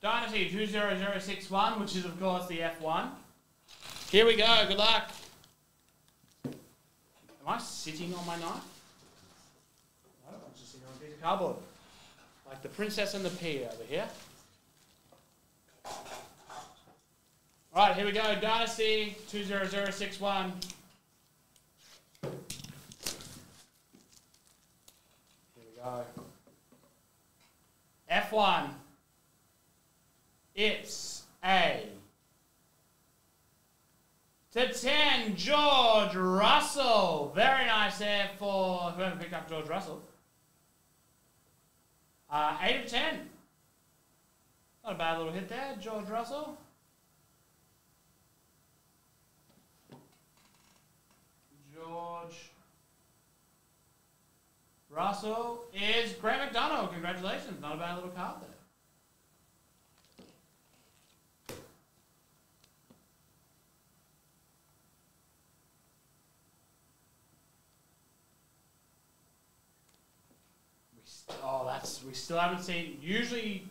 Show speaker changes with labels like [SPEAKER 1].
[SPEAKER 1] Dynasty 20061, which is, of course, the F1. Here we go. Good luck. Am I sitting on my knife? No, I'm just sitting on a piece of cardboard. Like the Princess and the Pea over here. All right, here we go. Dynasty 20061. Here we go. F1. It's a /10, George Russell. Very nice there for whoever picked up George Russell. 8 of 10. Not a bad little hit there, George Russell. George Russell is Grant McDonough. Congratulations. Not a bad little card there. We still haven't seen. Usually